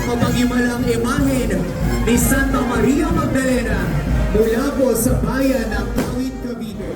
mapaghimalang imahen ni Santa Maria Magdalena mula po sa bayan ng Tawid, Cavite.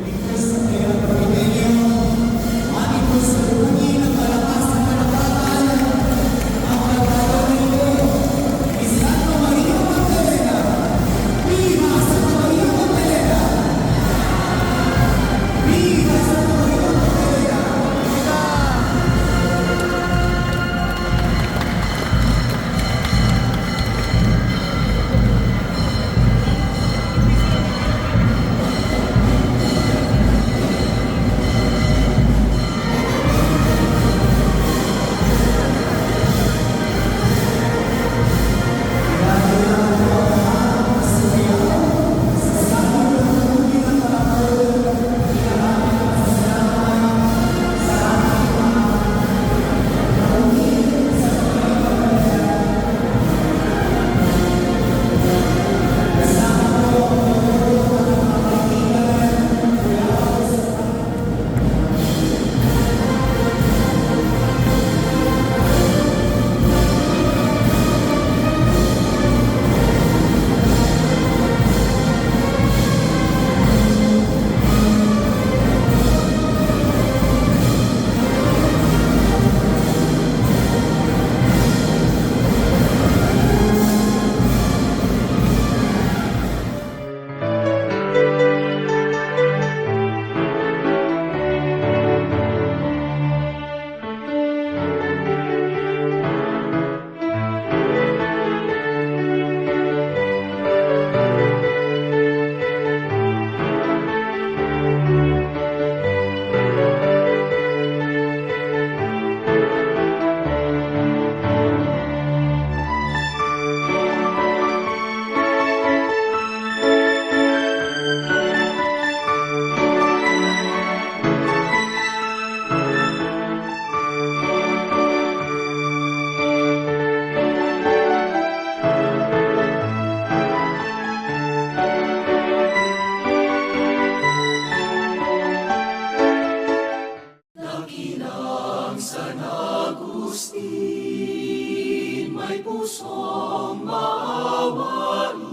May pusong maawain,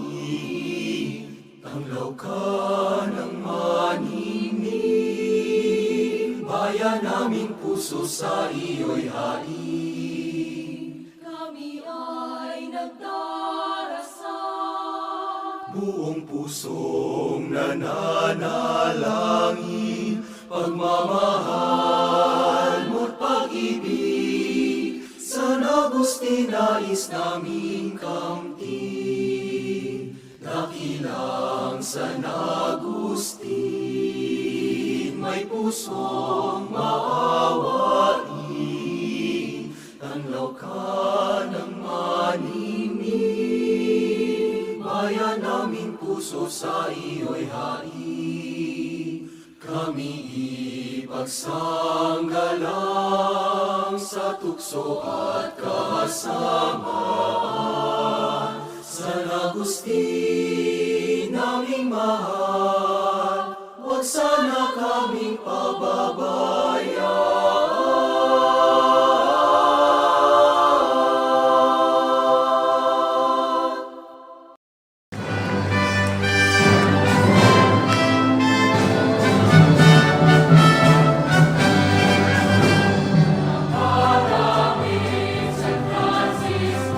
tanglaw ka ng maninig, bayan naming puso sa iyo'y hain. Kami ay nagdarasal, Buong pusong nananalangin, pagmamahal mo't pag-ibig, San Agustin nais naming kamtin. Dakilang San Agustin, may pusong maawain, tanglaw ka ng maninig, bayan naming puso sa iyo'y hain. Kami ipagsanggalang sa tukso at kasamaan, San Agustin naming mahal, huwag sana kaming pababayaan. San Francisco.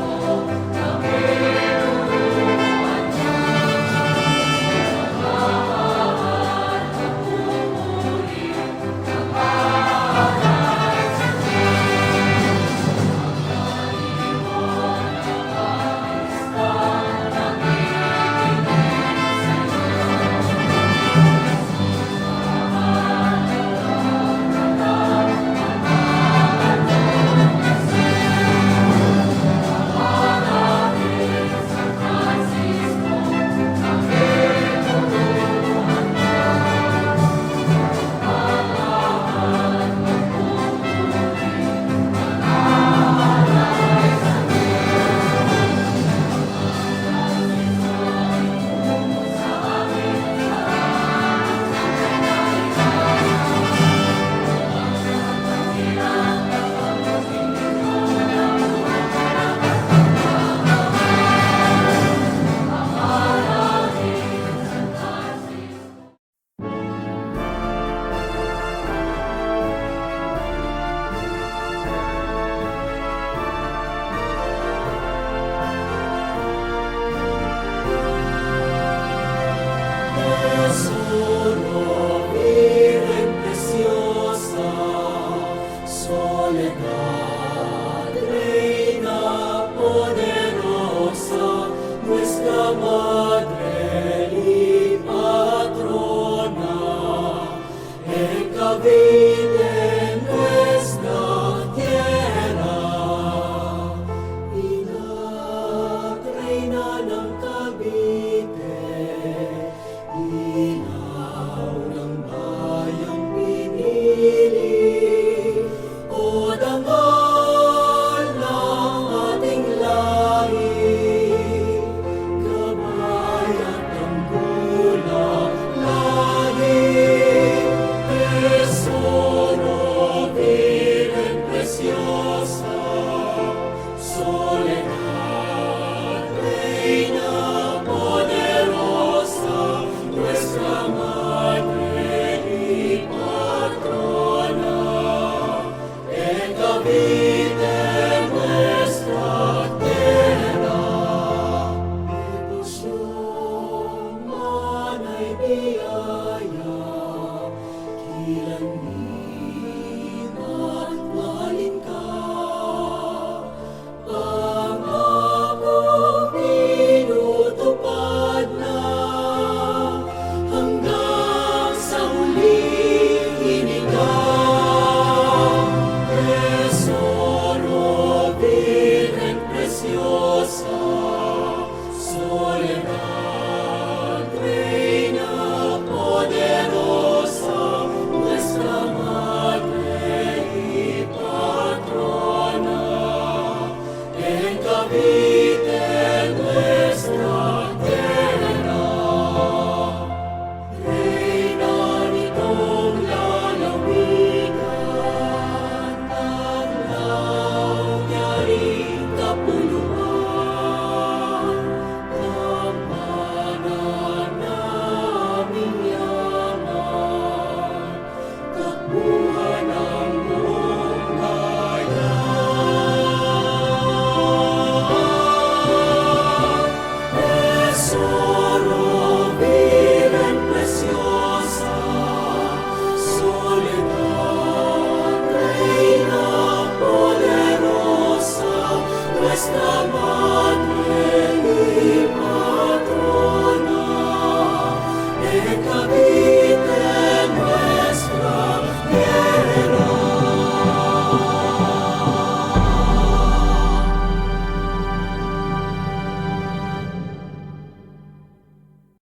Madre y Patrona, en Cavite nuestra tierra, y la reina ng Cavite, inaw ng bayang pinili, o dangal ng ating lahi, gabay at tanggulang lahi, tesoro, Virgen preciosa, soledad, reina poderosa, nuestra madre y patrona, en Cavite nuestra tierra, devoción, manay biyaya, kilanin at mahalin ka, pangakong tinutupad na, hanggang sa huling hininga. Tesoro, Virgen preciosa, soledad, reina poderosa, nuestra madre y patrona, en Cavite